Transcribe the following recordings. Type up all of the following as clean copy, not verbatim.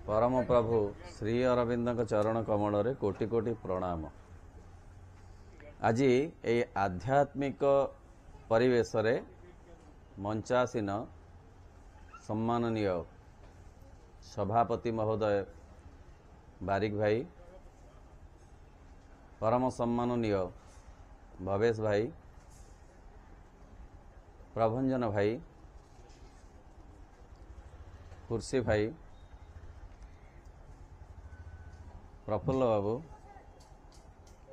परम प्रभु श्री अरविंद चरण कमल रे कोटि कोटि प्रणाम। आज ये आध्यात्मिक परिवेश रे मंचासीन सम्माननीय सभापति महोदय बारिक भाई, परम सम्माननीय भवेश भाई, प्रभंजन भाई, कुर्सी भाई, प्रफुल्ल बाबू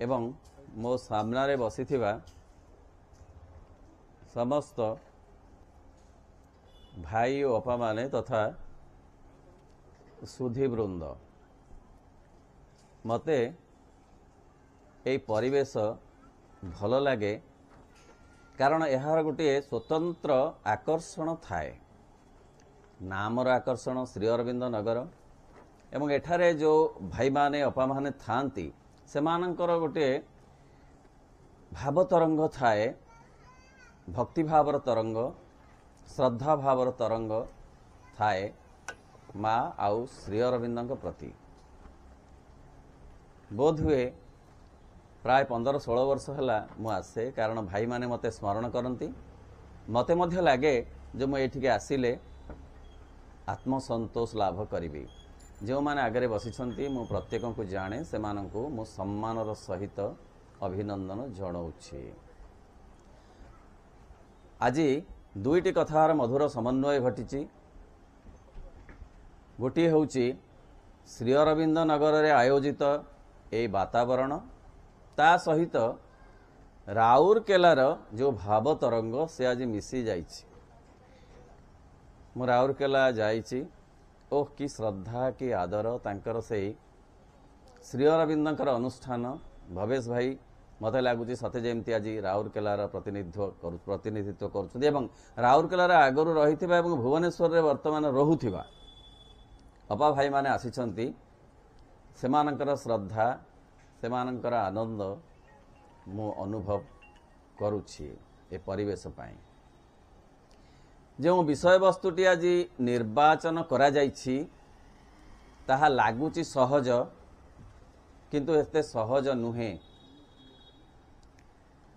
एवं मो सामने बसिथिबा समस्त भाई और अपा माने तथा सुधीवृंद, मते ए परिवेश भल लगे कारण यार गोटे स्वतंत्र आकर्षण थाए। नामर आकर्षण श्री अरविंद नगर एवं एठारे जो भाई माने अपा माने थांती से मानकर गोटे भाव तरंग थाए, भक्ति भावर तरंग, श्रद्धा भावर तरंग थाए माँ आउ श्री अरविंद प्रति। बोध हुए प्राय 15-16 वर्ष है मु आसे कारण भाई माने मते स्मरण करती। मते मध्य लगे जो मु एठिके आसिले आत्मसंतोष लाभ करी। जो माने आगे बसिछंती मु प्रत्येक को जाने से माननकु मु सम्मानर सहित अभिनंदन जणाउछि। आज दुईटी कथार मधुर समन्वय घटी। गोटे होउछि श्री अरविंद नगर रे आयोजित ए वातावरण, ता सहित राउरकेलार जो भाव तरंग से आज मिसी जाइछि। मु राउरकेला जाइछि। ओह कि श्रद्धा कि आदर तांकर से श्री अरविंदर अनुष्ठान। भवेश भाई मते लगुच सते जमती आज राउरकेलार प्रतिनिधित्व कर राउरकेलार आगरू रही भुवनेश्वर रे वर्तमान रहुथिबा अपा भाई माने आसिछंती। सेमानंकर श्रद्धा सेमानंकर आनंद मु अनुभव करुछि। ए परिवेश पाई जो विषय वस्तुटी आज निर्वाचन करा जाइछि ताहा लागुची सहज, किंतु एते सहज नुहे।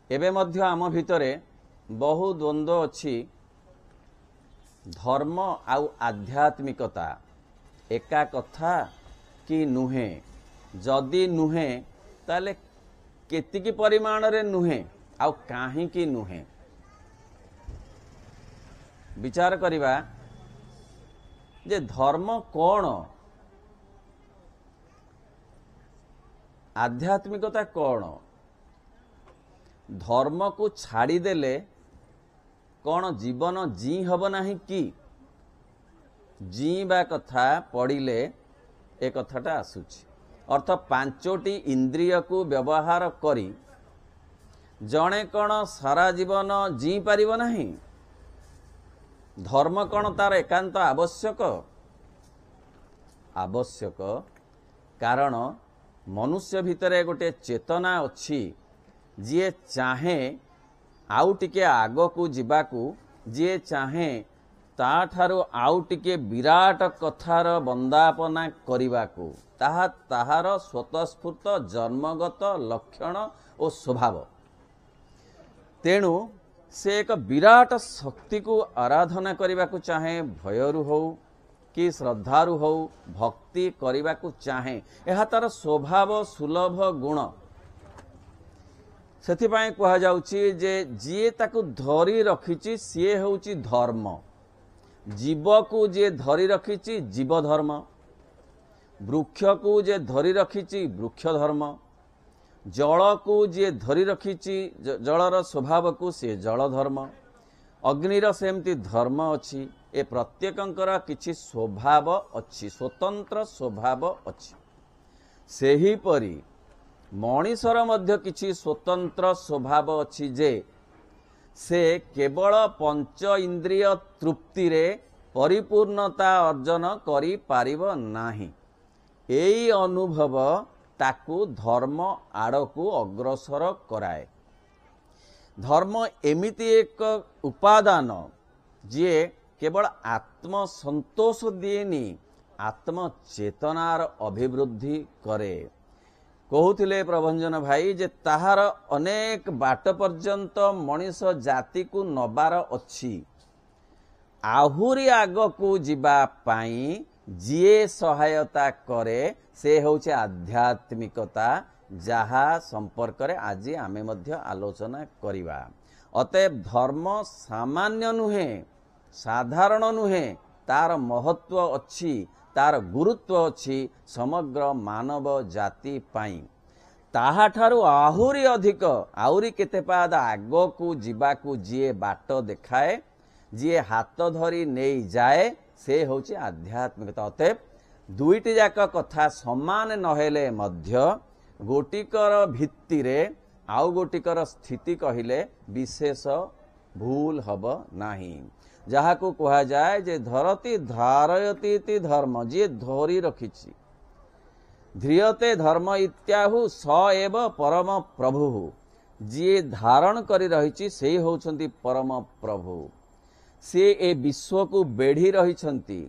एबे मध्य आम भितरे बहु द्वंद्व अछि। धर्म आउ आध्यात्मिकता एका कथा कि नुहे? जदि नुहे ताले केतिकी परिमाण रे नुहे आउ काहे कि नुहे विचार करिबा जे धर्म कौन, आध्यात्मिकता कौन? धर्म को छाड़ी देले कौन जीवन जी हब नाही कि? जी बा कथा पढ़िले ए कथाटा आसुछि। अर्थ पांचोटी इंद्रिय को व्यवहार करी जणे कौन सारा जीवन जी पारिब नाही? धर्म कौन तार एकांत आवश्यक? आवश्यक कारण मनुष्य भितरे गोटे चेतना अच्छी। जी चाहे आउ टिके आग को जीवाकू, जी चाहे ताठारु आउ टिके विराट कथार वंदापना करिबाकू, ताहार स्वतःस्फूर्त जन्मगत लक्षण और स्वभाव। तेणु से एक विराट शक्ति को आराधना करने को चाहे, भयरु हो कि श्रद्धारु हो भक्ति करने को चाहे, यह तार स्वभाव सुलभ गुण। सेथिपाई कहा जाउछि जे जी ताकू धरी रखिछि सी होउछि धर्म। जीव को जे धरी रखिछि जीव धर्म, वृक्ष को जे धरी रखिछि वृक्ष धर्म, जल को जे धरी रखिछि जलर स्वभाव को से जल धर्म, अग्निर सेमती धर्म अछि। ए प्रत्येकंकर किछि स्वभाव अछि, स्वतंत्र स्वभाव अछि। सेही परी मनीषर मध्य किछि स्वतंत्र स्वभाव अछि जे से केवल पंच इंद्रिय तृप्ति रे परिपूर्णता अर्जन करि पारिब नाही। एई अनुभव ताकू धर्म आड़कू अग्रसर कराए। धर्म एमिति एक उपादान जे केवल आत्म संतोष दिएनी, आत्मचेतनार अभिवृद्धि करे। कहूथिले प्रभंजन भाई जे ताहार अनेक बाट पर्यंत मनीष जाति को नबार अछि, आहुरी आग को जीवा पाई जीए सहायता करे से होचे आध्यात्मिकता, जहा संपर्क रे आज आमे मध्य आलोचना करिवा। अतएव धर्म सामान्य नुहे, साधारण नुहे, तार महत्व अच्छी, तार गुरुत्व अच्छी समग्र मानव जाति पाई। ताहाठारु आहुरी अधिक आहुरी केते पाद आग को जीवा को जीए बाट देखाए, जीए हाथ धरी नहीं जाए, से होची आध्यात्मिकता। अतएव दुईटी जाक कथा समान नहेले मध्य गोटिकर भित्ति रे आउ गोटिकर स्थिति कहिले विशेष भूल हब नाही। जहा को कहा जाए जे धरती धारयती धर्म, जी धरी रखिछि, ध्रियते धर्म इत्याहु स एव परम प्रभु, जी धारण करी रहिछि सेही होउछंती परम प्रभु। से ए विश्व को बेढ़ी रहिछंती,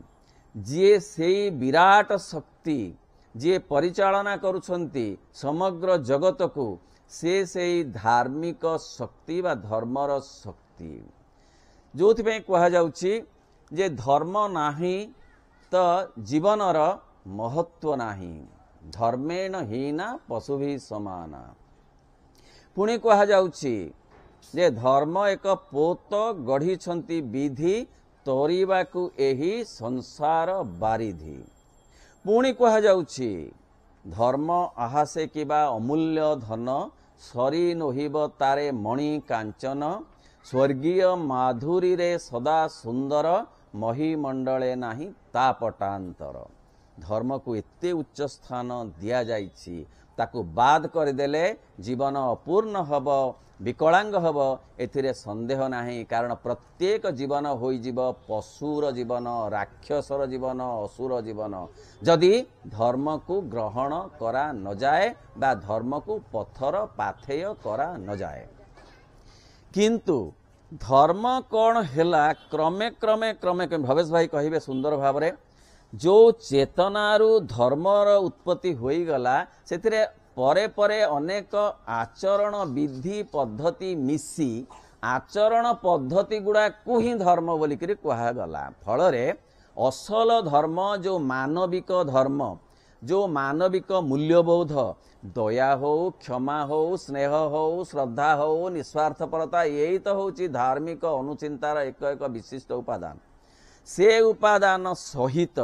जी सेही विराट शक्ति, जी परिचालना करुछंती समग्र जगत को, से धार्मिक शक्ति बा धर्मर शक्ति। जो कहा जाउछि जे धर्म नाही तो जीवनर महत्व नाही, धर्मेण हीना पशुभि समाना। पुणी कहा जाउछि जे धर्म एक पोत गढ़ी विधि, तोरिबाकु एही संसार बारिधि। पुणी कहा जाउछि धर्म आहासे किबा अमूल्य धन, सरी नोहिब तारे मणि कांचन, स्वर्गीय माधुरी रे सदा सुंदर, महीमंडले नाही ता पटांतर। धर्म को एते उच्च स्थान दिया जाइछि, ताकू बाद कर देले जीवन अपूर्ण हब, विकलांग हब, एथिरे संदेह नाही। कारण प्रत्येक जीवन होई जीव पशुर जीवन, राक्षसर जीवन, असुर जीवन, जदि धर्म को ग्रहण करा न जाए बा धर्म को पथर पाथेय करा न जाए। किंतु धर्म कौन हेला क्रमे क्रमे क्रमे भवेश भाई कहिबे सुंदर भाव रे, जो चेतनारू धर्मर उत्पत्ति होई गला, सेथिरे परे परे अनेक आचरण विधि पद्धति मिसी आचरण पद्धति गुड़ा को ही धर्म बोली करी कहा गला। फल रे असल धर्म जो मानविक धर्म, जो मानविक मूल्यबोध, दया हो, क्षमा हो, स्नेह हो, श्रद्धा हो, निस्वार्थपरता, यही तो होची धार्मिक अनुचिंतार एक एक विशिष्ट उपादान। से उपादान सहित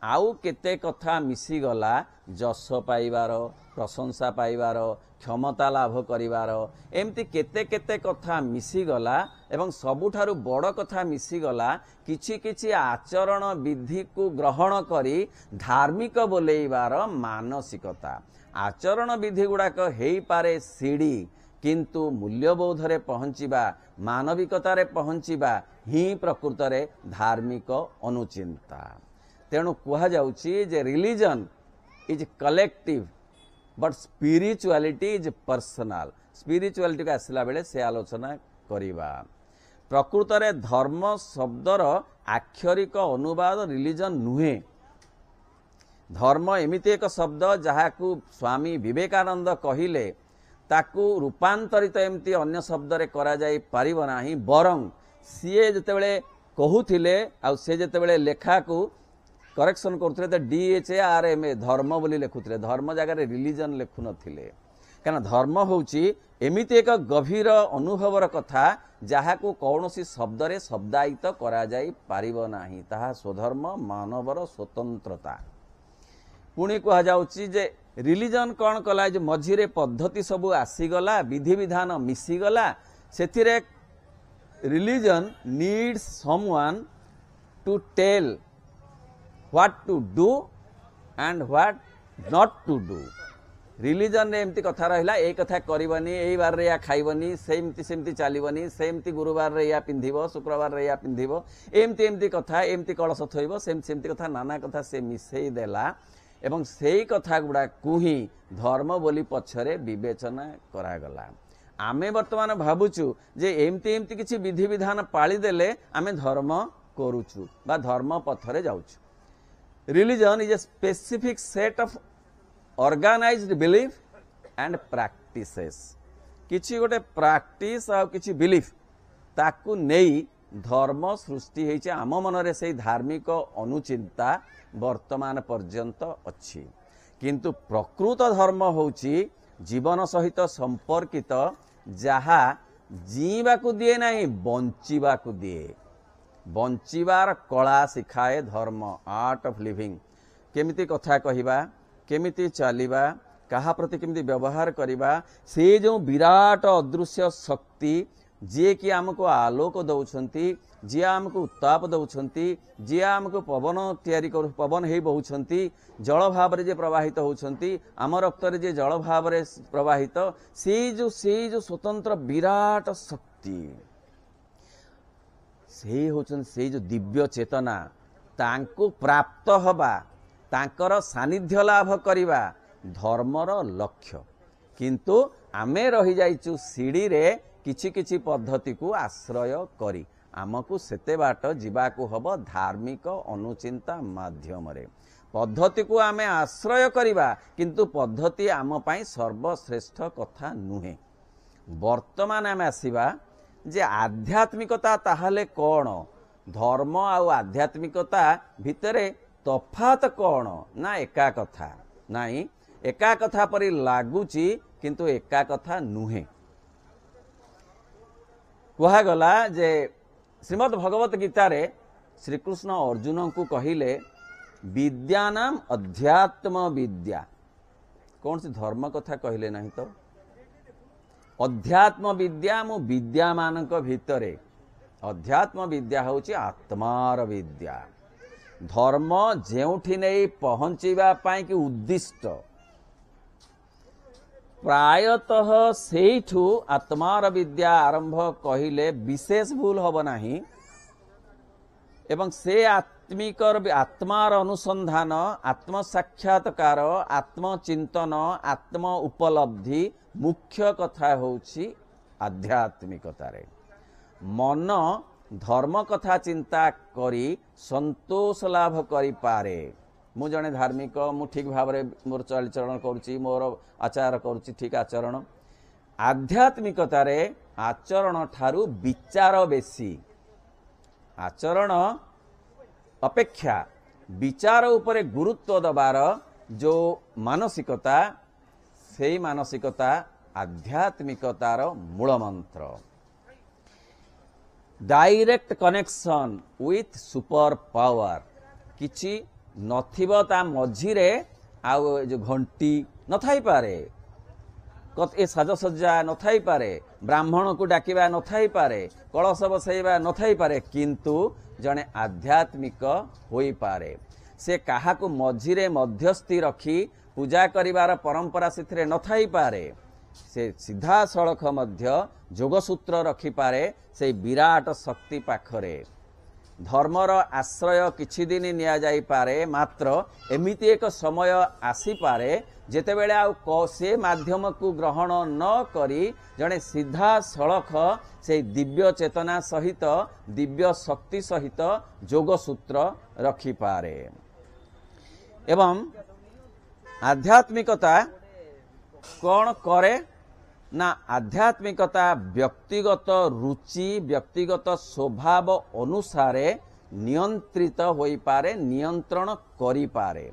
आउ केते कथा मिसी गला, जस पाइबार, प्रशंसा पाइबार, क्षमता लाभ करिवार, एमती केते केते कथा मिसी गला। एवं सबुठारु बड़ कथा मिसी गला किछि किछि आचरण विधि को ग्रहण करी धार्मिक बोलेइबार मानसिकता। आचरण विधि गुड़ाक हेई पारे सीढ़ी, किंतु मूल्यबोध रे पहुंचीबा, मानविकता रे पहुंचीबा ही प्रकृत रे धार्मिक अनुचिंता। तेणु कहा जाउछि जे religion is collective but spirituality is personal. Spirituality को आसला बेले से आलोचना करिबा। प्रकृत रे धर्म शब्दर आक्षरिक अनुवाद रिलीजन नुहे। धर्म एमिति एक शब्द जहाकू स्वामी विवेकानंद कहिले, ताकू रूपांतरित एमती अन्य शब्द रे करा जाई परिबो नाही। बरं सीए जतेबेले कहूथिले आ से जतेबेले लेखा को करेक्शन करथले तो DHARM धर्म बोली लेखुथले, धर्म जगह रिलीजन लेखु नथिले। कारण धर्म होउची एमिति एक गभीर अनुभवर कथा जहाकू कौनसी शब्द रे शब्दायित करा जाई पारिबो नाही। ताहा स्वधर्म मानवर स्वतंत्रता। पुणी कहा जाउची जे रिलीजन कौन कला जे मझिरे पद्धति सबु आसीगला, विधि विधान मिसीगला, सेथिरे religion needs someone to tell what to do and what not to do। Religion रे एमती कथा रहिला, ए कथा करिवनी, एई बार रे या खाइबनी, सेमती चलिबनी, सेमती गुरुवार रे या पिंधिबो, शुक्रवार रे या पिंधिबो, एमती कथा, एमती कलश थइबो, सेमती कथा, नाना कथा से मिसेई देला। एवं सेई कथा गुडा कुही धर्म बोली पछरे विवेचना करागला। आमे वर्तमान भाबुचु जे एमती किछि विधि विधान पाली देले आमे धर्म करूचु बा धर्म पथरे जाउचु। Religion is a specific set of organized belief and practices. किछि गोटे practice आ किछि belief ताकू नेई धर्म सृष्टि होइছে आम मनरे से धार्मिक अनुचिंता वर्तमान पर्यंत अछि किंतु प्रकृत धर्म होउछि जीवन सहित संपर्कित जहा जीवा को दिए नहीं बंचिबा को दिए बंचिबार कला शिखाए धर्म आर्ट ऑफ लिविंग केमिति कथा कहिबा केमिति चलिबा कहा प्रति केमिति व्यवहार करिबा से जो विराट अदृश्य शक्ति जे कि आमको आलोक दउछंती जे आमको उत्ताप दउछंती जे आमको पवन तैयारी कर पवन हे बहुछंती जल भाव रे जे प्रवाहित होछंती आम रक्त रे जे जल भाव रे प्रवाहित से जो स्वतंत्र विराट शक्ति से होछन से जो दिव्य चेतना तांको प्राप्त हबा तांकर सानिध्य लाभ करिबा धर्मर लक्ष्य किंतु आमे रही जाइचु सीढ़ी रे किछि किछि पद्धति को आश्रय करी आमको सेते बाट जीवाकू हब धार्मिक अनुचिंता माध्यम रे पद्धति को आमे आश्रय करिबा किंतु पद्धति आम पई सर्वश्रेष्ठ कथा नुहे वर्तमान आमे आसीबा जे आध्यात्मिकता ताहाले कौन धर्म आउ आध्यात्मिकता भितरे तफात कौन ना एका कथा नाई एका कथा परि लागुची किंतु एका कथा नुहे कहा गला जे श्रीमद् भगवत गीता रे श्रीकृष्ण अर्जुन को कहिले विद्यानाम अध्यात्म विद्या कौन सी धर्म कथा कहले नहीं तो अध्यात्म विद्या मो विद्या मानक भितरे अध्यात्म विद्या होची आत्मार विद्या धर्म जेउठी नहीं पहुंचीबा पाई कि उद्दिष्ट प्रायतः सेठू आत्मार विद्या आरंभ कहिले विशेष भूल हब नाही एवं से आत्मिकर आत्मार अनुसंधान आत्म साक्षात्कार आत्मचिंतन आत्म उपलब्धि मुख्य कथा होची आध्यात्मिकता रे मन धर्म कथा चिंता करी संतोष लाभ करि पारे मु जने धार्मिक मु ठीक भाव रे मोर चलचरण करूची मोर आचार करूची ठीक आचरण आध्यात्मिकता रे आचरण ठारू विचार बेसी आचरण अपेक्षा विचार उपरे गुरुत्व दबार जो मानसिकता सेई मानसिकता आध्यात्मिकतार मूल मंत्र direct connection with super power किछि नथिबो ता मझिरे आउ जो घंटी न थाई पारे ए साजसज्जा न थाई पारे ब्राह्मण को डाकिबा न थाई पारे कलश बसैबा न थाई पारे किंतु जने आध्यात्मिक होई पारे से काहा को मझिरे मध्यस्थी रखी पूजा करिवार परंपरा सिथरे न थाई पारे से सीधा सड़क मध्य जोगसूत्र रखी पारे से विराट शक्ति पाखरे धर्मर आश्रय किछि दिन निया जाई पारे मात्र एमिति एक समय आसी पारे जेतेबेले आ से माध्यम को ग्रहण न करी जने सीधा सड़क से दिव्य चेतना सहित दिव्य शक्ति सहित जोगसूत्र रखी पारे एवं आध्यात्मिकता कौन करे ना आध्यात्मिकता व्यक्तिगत रुचि व्यक्तिगत स्वभाव अनुसार नियंत्रित होई पारे नियंत्रण करी पारे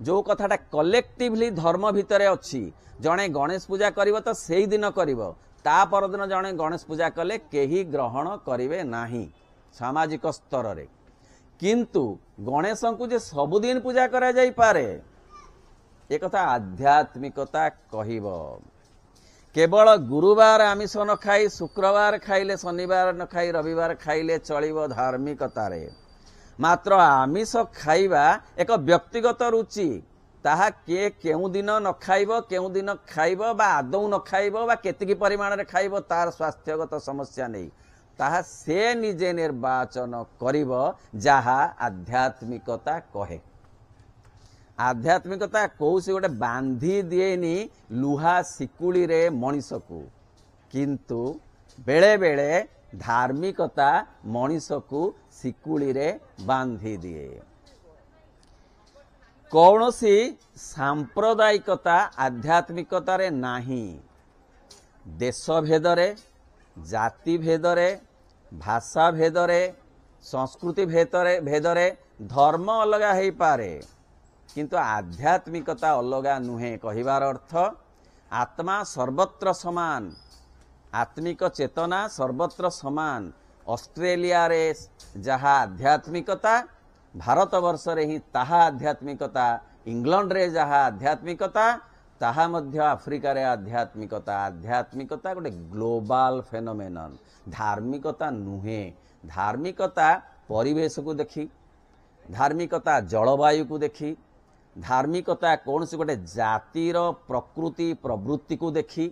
जो कथाटा कलेक्टिवली धर्म भितरे अच्छी जड़े गणेश पूजा करिवो तो सेही दिन करिवो ता परदिन जड़े गणेश पूजा कले केही ग्रहण करिवे नाही सामाजिक स्तर रे किंतु गणेश को जे सबुदिन पूजा करा जाई पारे एक कथा आध्यात्मिकता कहिबो केवल गुरुवार आमिष न खाई शुक्रवार खाइले शनिवार न खाई रविवार खाइले चलिबो धार्मिकता रे मात्र आमिष खाइबा एक व्यक्तिगत रुचि ताहा के केउ दिन न खाइबो केउ दिन खाइबो बा आदौ न खाइबो बा केतिकी परिमाण रे खाइबो तार स्वास्थ्यगत समस्या नहीं ताहा से निजे निर्वाचन करिबो जहा आध्यात्मिकता कहे आध्यात्मिकता कौसी गोटे बांधी दिएनी लुहा सिकुड़ी रे मनीष को किंतु बेले बेले धार्मिकता मनीष को सिकुड़ी रे बांधी दिए कौनसी सांप्रदायिकता आध्यात्मिकतारे नाही। देश भेदरे, जाति भेदरे, भाषा भेदरे, संस्कृति भेदरे धर्म अलगा हो पारे, किंतु आध्यात्मिकता अलगा नुहे। कहिबार अर्थ आत्मा सर्वत्र समान, आत्मिक चेतना सर्वत्र समान। ऑस्ट्रेलिया रे जहा आध्यात्मिकता, भारत वर्ष रे ही ताहा आध्यात्मिकता, इंग्लैंड रे जहा आध्यात्मिकता ताहा मध्य आफ्रिका रे आध्यात्मिकता। आध्यात्मिकता गोटे ग्लोबल फेनोमेनन, धार्मिकता नुहे। धार्मिकता परिवेश को देखी, धार्मिकता जलवायु को देखी, धार्मिकता कौन सी गोटे जातिर प्रकृति प्रवृत्ति को देखी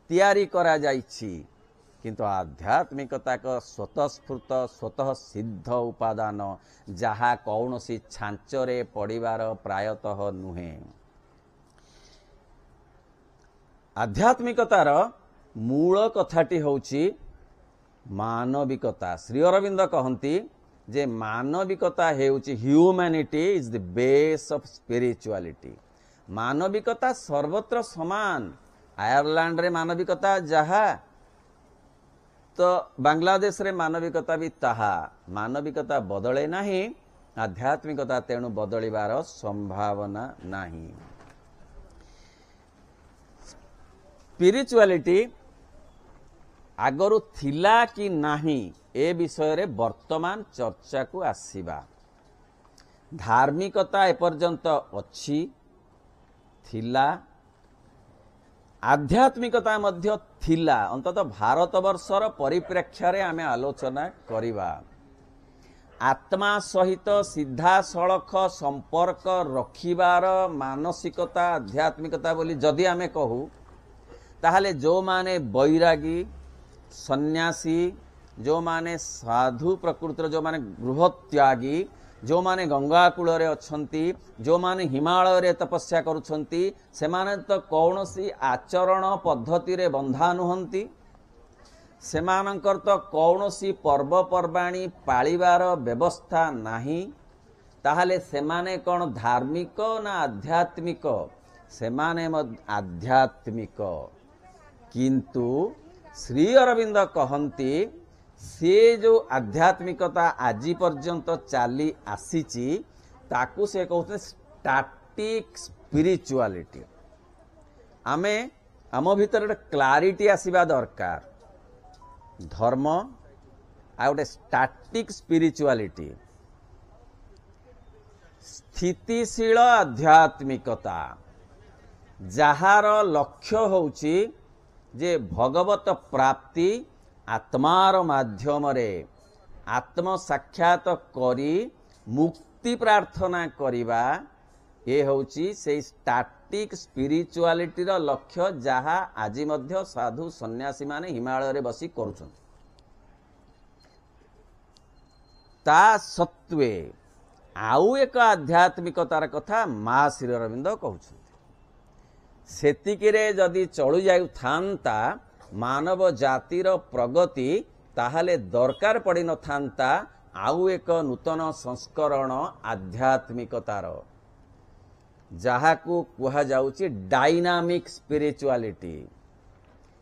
तैयारी करा जाइछि। किंतु आध्यात्मिकता का स्वतःस्फूर्त स्वतः सिद्ध उपादान जहा कौन सी छांचरे पड़िबार प्रायतः नुहे। आध्यात्मिकतार मूल कथाटी होउछि मानविकता। श्री अरविंद कहती जे मानविकता हेउछि humanity is the base of spirituality. मानविकता सर्वत्र समान। आयरलैंड रे मानविकता जहा तो बांग्लादेश रे मानविकता भी ताहा। मानविकता बदले नहीं, आध्यात्मिकता तेणु बदलिबार संभावना नहीं। स्पिरिचुअलिटी आगरू थिला कि नाही ए विषय रे वर्तमान चर्चा को आसीबा। धार्मिकता एपर्यंत अछि, थिला, आध्यात्मिकता मध्य थिला। अंततः भारतवर्षर परिप्रेक्ष्य रे आमे आलोचना करिबा। आत्मा सहित सीधा सड़ख संपर्क रखिबार मानसिकता आध्यात्मिकता बोली जदि आमे कहू, ताहले जो माने बैरागी, सन्यासी, जो माने साधु प्रकृतिर, जो माने गृहत्यागी, जो माने गंगा कूल रे अछंती, जो माने हिमालय रे तपस्या करुछंती, सेमाने तो कौनसी आचरण पद्धति रे बंधा नुहंती। सेमानंकर तो कौनसी पर्वपर्वाणी पालिबार व्यवस्था नाही। ताहले सेमाने कौन धार्मिक ना आध्यात्मिक? सेमाने आध्यात्मिक। किंतु श्री अरविंद कहती से जो आध्यात्मिकता आज पर्यंत चली आसीची ताकू से कहते स्टैटिक स्पिरिचुअलिटी। आमे आम भीतर क्लारिटी आसीबा दरकार। धर्म आ गोटे स्टैटिक स्पिरिचुअलिटी, स्थितिशील आध्यात्मिकता जहार लक्ष्य होउची जे भगवत प्राप्ति आत्मार माध्यम रे आत्म साक्षात करी मुक्ति प्रार्थना करिबा। ये होउची से स्टैटिक स्पिरिचुअलिटी रो लक्ष्य जहा आज मध्य साधु सन्यासी माने हिमालय रे बसी करूछन। ता सत्वे आउ एक आध्यात्मिकतार कथा मां श्री अरविंद कहउछन। सेतिकिरे जदि चलु जाउ थांता मानव जातिर प्रगति, ताहले दरकार पड़ी न थांता आउ एक नूतन संस्करण आध्यात्मिकतार, जहाकू कुहा जाउची डायनामिक स्पिरिचुअलिटी।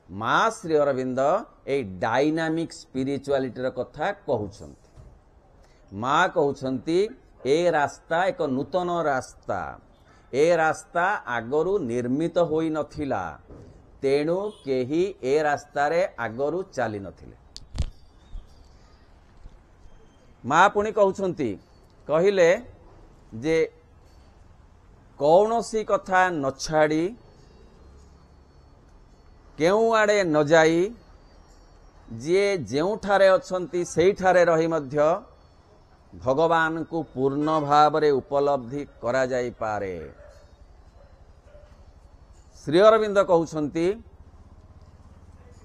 मां Shri Aurobindo a dynamic spirituality कथा कहउछंती। मां कहउछंती ए रास्ता एक नूतन रास्ता। ए रास्ता आगरू निर्मित होई नथिला, तेणु केही ए रास्ता रे आगरू चली नथिले। मां पुणी कहउछंती, कहिले जे कौनसी कथा न छाड़ी केउ आड़े न जाई जे जेउठारे अछंती सेइठारे रही मध्य भगवान को पूर्ण भाव रे उपलब्धि करा जाई पारे। श्री अरविंद कहउछंती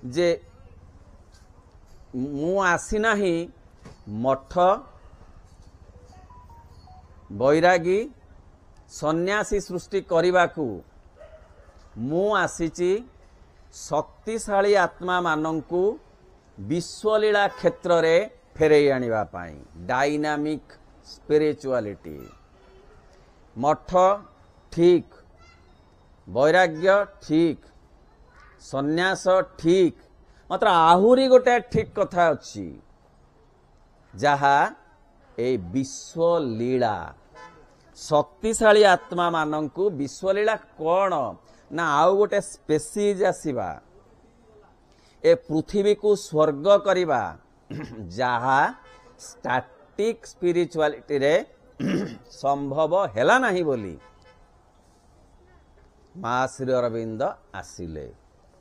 जे मु आसी नाही मठ, बैरागी, सन्यासी सृष्टि करिबाकू। मु आसीची शक्तिशाली आत्मा मानंकू विश्वलीला क्षेत्र रे फेरई आनिबा पाई। Dynamic spirituality. मठ ठीक, वैराग्य ठीक, सन्यास ठीक, मात्र आहुरी गोटे ठीक कथा अच्छी जहा ए विश्वलीला शक्तिशाली आत्मा मानंकु विश्वलीला कौन ना आउ गोटे स्पेसीज आसीबा ए पृथ्वी को स्वर्ग करिबा जहा स्टैटिक स्पिरिचुअलिटी रे संभव हेला नहीं बोली मां श्री अरविंद आसिले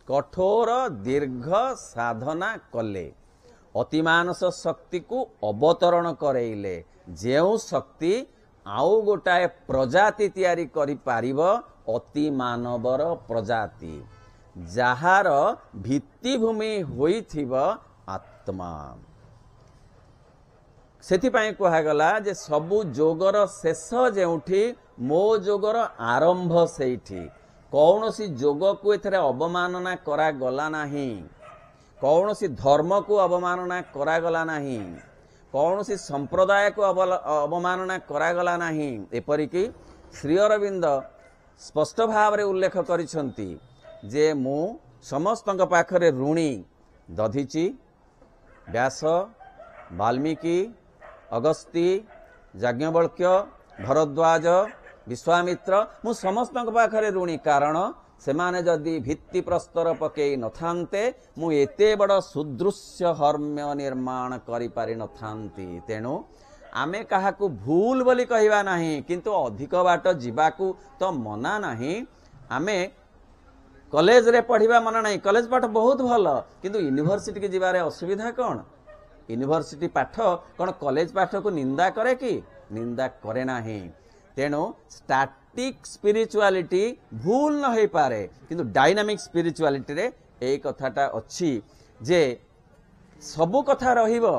कठोर दीर्घ साधना कले अतिमानस शक्ति को अवतरण करेइले जेउ शक्ति आउ गोटाए प्रजाति तैयारी करि पारिबो अति मानवर प्रजाति जहार भित्तिभूमि होइथिब आत्मा सेथिपाई कहागला जे सबु जोगर शेष जेउठी मो जोगर आरंभ सेठी कौनसी जोग को एथरे अवमानना करा गला नहीं, कौनसी धर्म को अवमानना करा गला नहीं, कौनसी संप्रदाय को अवमानना करा गला नहीं। एपरिकी श्री अरविंद स्पष्ट भाव रे उल्लेख करिसंती जे मु समस्तक पाखरे ऋणी दधिची व्यास वाल्मीकि अगस्ती याज्ञवल्क्य भरद्वाज विश्वामित्र मु समस्तक पाखरे ऋणी कारण सेमाने जदि भित्ति प्रस्तर पकई नथान्ते मु एते बड़ सुदृश्य हर्म्य निर्माण करि पारि नथान्ति। तेणु आमे काहाकू भूल बोली कहिबा नाही किंतु अधिक बाट जीवाकू तो मना नाही। आमे कॉलेज रे पढ़िबा मना नाही, कॉलेज पाठ बहुत भल किंतु यूनिवर्सिटी के जीवारे असुविधा कौन? यूनिवर्सिटी पाठ कौन कॉलेज पाठ को निंदा करे कि? निंदा करे नाही। तेणु स्टैटिक स्पिरिचुअलिटी भूल न हो पारे किंतु डायनामिक स्पिरिचुअलिटी रे ए कथाटा अच्छी जे सबु कथा रहिबो,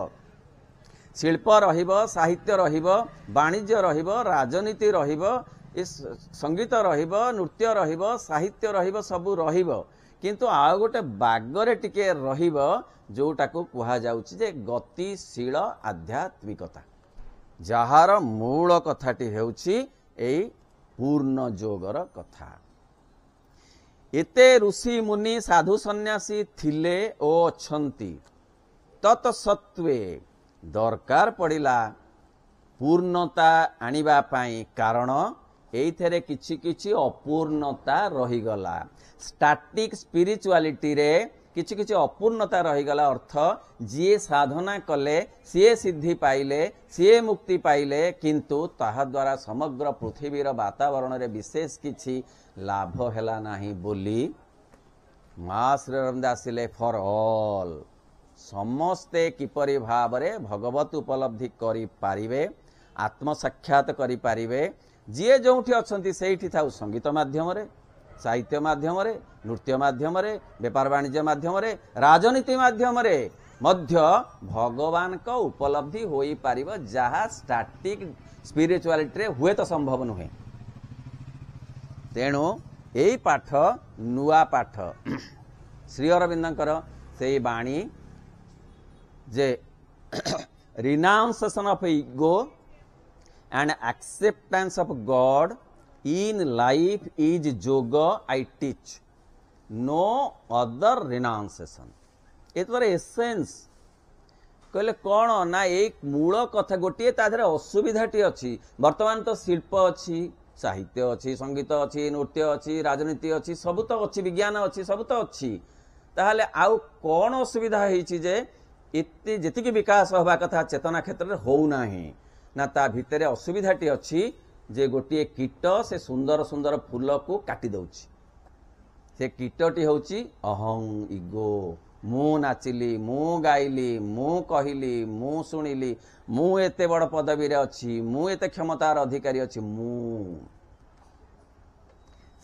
शिल्प रहिबो, साहित्य रहिबो, वाणिज्य रहिबो, राजनीति रहिबो, संगीत रहिबो, नृत्य रहिबो, साहित्य रहिबो, सबु रहिबो किंतु आ गोटे बागरे टिके रहिबो जोटाको कुहा जाउछि जे गतिशील आध्यात्मिकता जहार मूल कथाटी हेउछि एई पूर्ण जोगर कथा। एते ऋषि मुनि साधु सन्यासी थिले ओ अछंती तत्सत्वे दरकार पड़िला पूर्णता आनिबा पाई कारण एइथेरे किछि किछि अपूर्णता रहिगला। स्टैटिक स्पिरिचुअलिटी रे किछि किछि अपूर्णता रहिगला अर्थ जिए साधना कले सीए सिद्धि पाइले सीए मुक्ति पाइले किंतु ताहा द्वारा समग्र पृथ्वीर वातावरण रे विशेष किछि लाभ हेला नाही बोली मां श्री अरविंद आसिले फॉर ऑल समस्ते किपरि भावरे भगवत उपलब्धि करि पारिबे, आत्म साक्षात करि पारिबे। जिए जोठी अछंती सेठी थाउ संगीत माध्यम रे, साहित्य माध्यम रे, नृत्य माध्यम रे, व्यापार वाणिज्य माध्यम रे, राजनीति माध्यम रे मध्य भगवान का उपलब्धि होई पारिबो जहा स्टैटिक स्पिरिचुअलिटी रे हुए तो संभव नुहे। तेणु एई पाठ नुआ पाठ श्री अरविंदकर से बाणी जे renunciation of ego and acceptance of God in life is yoga I teach, no other renunciation। ये तो एसेंस कहले कौन ना एक मूल कथा गोटे ताधरे असुविधाटी अच्छी। वर्तमान तो शिल्प अच्छी, साहित्य अच्छी, संगीत अच्छी, नृत्य अच्छी, राजनीति अच्छी, सब तो अच्छी, विज्ञान अच्छी, सब तो अच्छी। ताहले आउ कौन असुविधा होईची जे इत्ती जेतिकी विकास होबा कथा चेतना क्षेत्र रे होउ नाही ना ता भितरे असुविधाटी अच्छी जे गोटे कीट से सुंदर सुंदर फूल को काटी दउछि। से कीटटी होउछि अहं इगो, मु नाचिली, मु गाइली, मु कहिली, मु सुनिली, मु एते बड़ पदवी रे अछि, मु एते क्षमतार अधिकारी अछि, मु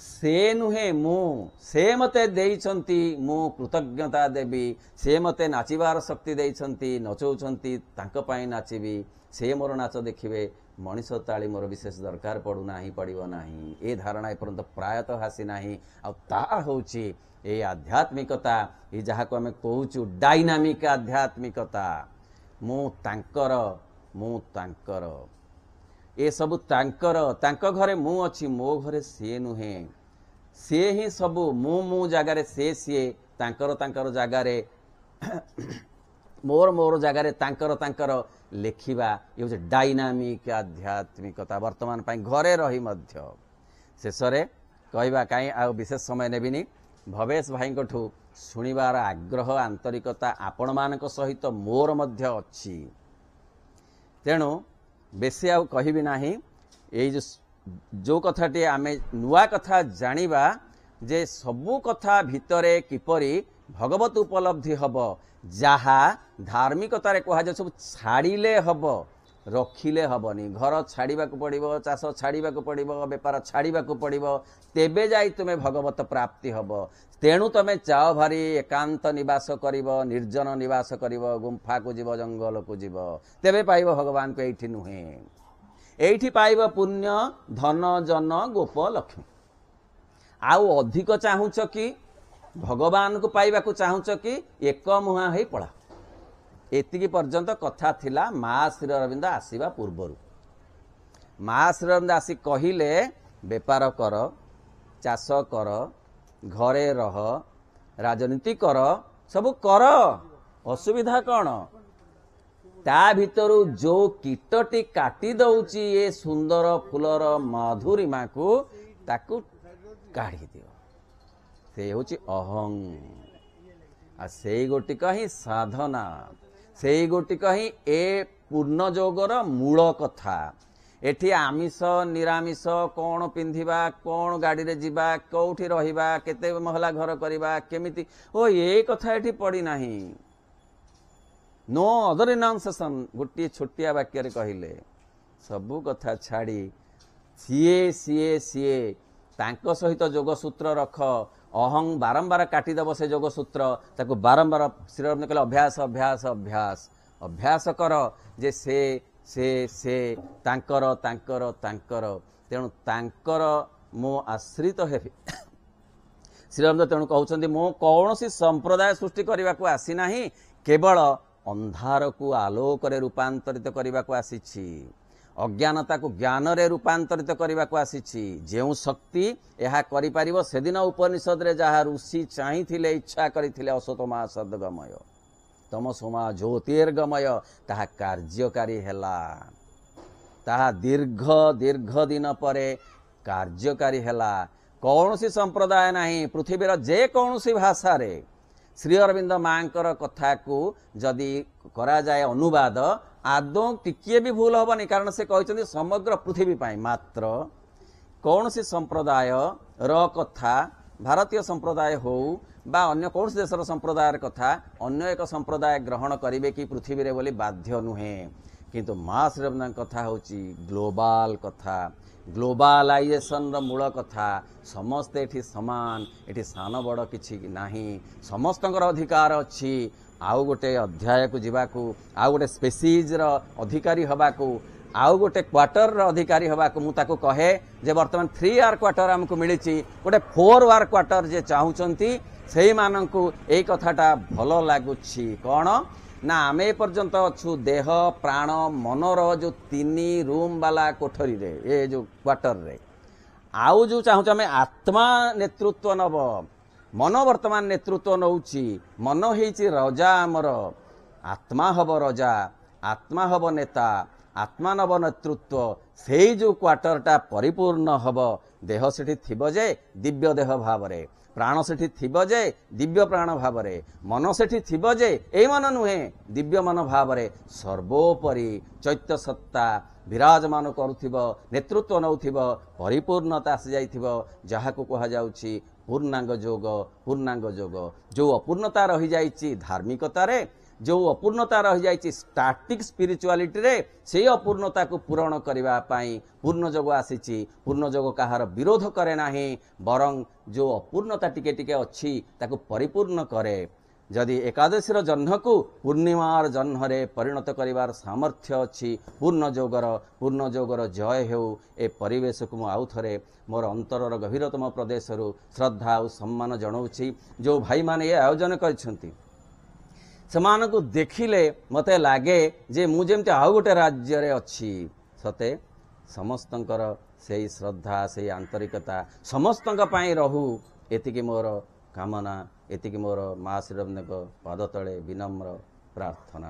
से नुहे मु से मते देइछंती, मु कृतज्ञता देबी, से मते नाचिबार शक्ति देइछंती, नचौछंती तांको पई नाचिबी, से मोर नाच देखिबे, मनीष ताली मोर विशेष दरकार पड़ू ना पड़ो ना ए धारणा एपर्यंत प्रायतः हासी ना होची ए आध्यात्मिकता ये जहाँ को आम कहूँ डायनामिक आध्यात्मिकता। मु तांकर ए सबु तांकर घरे मु अच्छी मो घरे सी नुहे सी ही सबु मु जगार सी तांकर जगार मोर जगार तांकर लेखिबा ये हूँ डायनामिक आध्यात्मिकता वर्तमान घरे रही मध्य शेष कहवा कहीं आ विशेष समय नेबिनी भवेश भाई शुणिबार आग्रह आंतरिकता आपण मानक सहित मोर मध्य अच्छी तेणु बेसी आउ कहबी नाही ए जो कथाटी आमे नुआ कथा जानिबा जे सबु कथा भितरे किपरि भगवत उपलब्धि हब जहा धार्मिकतार कह जाए सब छाड़िले हब रखिले हबनी घर छाड़वा पड़ो चाष छाड़वा पड़ो बेपार छाड़वा पड़ो तेबे जाई तुमे भगवत प्राप्ति हब तेणु तमे जाओ भारी एकांत निवास करिब निर्जन निवास करिब गुंफा को जीव जंगल को जीव तेबे पाइब भगवान को एठी नुहे एठी पाइब पुण्य धन जन गोप लक्ष्मी आउ अधिक चाहूच कि भगवान को पाइबा को चाहूच कि एक मुहा है पड़ा एतिकी पर्यंत कथा थिला माँ श्री अरविंद आसीबा पूर्वरु माँ श्री अरविंद आसी कहिले बेपार कर चाष कर घरे रह राजनीति कर सब कर असुविधा कौन ता भितरु जो कीटटी काटी दउची ये सुंदर फुलर मधुरिमा को ताकू काढ़ी दियो से होची अहं आ से गोटिक ही साधना से गोटिक ही ए पूर्ण जोगर मूल कथा एठी आमिष निरामिष कौन पिंधिबा कौन गाड़ी रे जीवा कौठी रहिबा केते महला घर करिबा केमिति ओ ये कथा एठी पड़ी नाही नो अदर इनाउंसिएशन गोटे छोटिया वाक्य रे कहिले सबु कथा छाड़ी सीए सीए सीए तांको सहित जोगसूत्र रख अहं बारंबार काटिदेव से जोगसूत्र ताको बारंबार श्री अरविंद कहले अभ्यास अभ्यास अभ्यास अभ्यास कर जे से तांकर तांकर तांकर तेणु तांकर मो आश्रित हेबि श्री अरविंद तेणु कहउछन्ति मो कौनसी संप्रदाय सृष्टि करबा को आसी नाही केवल अंधार को आलोक रे रूपांतरित करबा को आसीछि अज्ञानता को ज्ञान रे रूपांतरित करबा को आसीछि जेउ शक्ति यह करि परिबो सेदिन उपनिषद रे जहा ऋषि चाहिथिले इच्छा करिथिले असतमा सद्गमय तमसोमा ज्योतिर्गमय ताहा कार्यकारी हेला ताहा दीर्घ दीर्घ दिन परे कार्यकारी हेला कौनसी संप्रदाय नाही पृथ्वीर जे कौनसी भाषा रे श्री अरविंद मांकर कथा को जदि करा जाए अनुवाद आदौ टिकिए भी भूल हेनी कारण से कहते समग्र पृथ्वी पाई मात्र कौन सी संप्रदाय र कथा भारतीय संप्रदाय हो बा अन्य कौन सी देशर संप्रदायर कथा अन्य एक संप्रदाय ग्रहण करेंगे कि पृथ्वी रे बोली बाध्य नुहे किंतु माँ श्री अरविंद कथा होची ग्लोबाल कथा ग्लोबालाइजेशन र मूल कथा समस्ते एठी समान एठी सान बड़ किछि नाही समस्तंकर अधिकार अछि आउ गोटे अध्याय को जीवाकू आउ गोटे स्पेसीज र अधिकारी हबाकू आउ गोटे क्वार्टर र अधिकारी हबाकू मु ताकू कहे जे वर्तमान 3 क्वार्टर हमको मिलिछि गोटे 4 क्वार्टर जे चाहुचंती सेही माननकू एई कथाटा भलो लागुछि कोन ना आमे पर्यंत अच्छु देह प्राण मनर जो 3 रूम वाला कोठरी रे ए जो क्वार्टर रे आउ जो चाहूँ आम आत्मा नेतृत्व नब मन वर्तमान नेतृत्व नौची मन होइछि रजा आमर आत्मा हब रजा आत्मा हब नेता आत्मा नब नेतृत्व से जो क्वार्टरटा परिपूर्ण हब देह सेठी थिबो जे दिव्य देह भाव रे प्राण सेठी थिबो जे दिव्य प्राण भाव रे मन सेठी थिबो जे ए मन नुहे दिव्य मन भाव रे सर्वोपरि चैत्य सत्ता विराजमान करुथिबो नेतृत्व नौथिबो परिपूर्णता आसी जाइथिबो जहाको कहा जाउछि पूर्णांग जोग जो अपूर्णता रही जाइछि धार्मिकता रे जो अपूर्णता रही जाइछि स्टैटिक स्पिरिचुअलिटी रे से अपूर्णता को पूरण करबा पई पूर्ण जोग आसीछि पूर्ण जोग कहार विरोध करे नाही बरं जो अपूर्णता टिके टिके अछि ताको परिपूर्ण करे जदि एकादशीर जन्ह को पूर्णिमार जन्ह रे परिणत करिवार सामर्थ्य अछि पूर्ण जोगर जय हेउ ए परिवेश को मु आउ थरे मोर अंतरर गभीरतम प्रदेश रु श्रद्धा और सम्मान जणाउछि जो भाई माने ए आयोजन करिसंती समान को देखिले मते लागे जे मु जेमते आउ गोटे राज्य रे अछि सते ସମସ୍ତଙ୍କର ସେଇ ଶ୍ରଦ୍ଧା ସେଇ ଆନ୍ତରିକତା ସମସ୍ତଙ୍କ ପାଇଁ ରହୁ ଏତିକି ମୋର କାମନା, ଏତିକି ମୋର ମା ଶ୍ରୀରବୀନ୍ଦ୍ରଙ୍କ ପାଦ ତଳେ ବିନମ୍ର ପ୍ରାର୍ଥନା।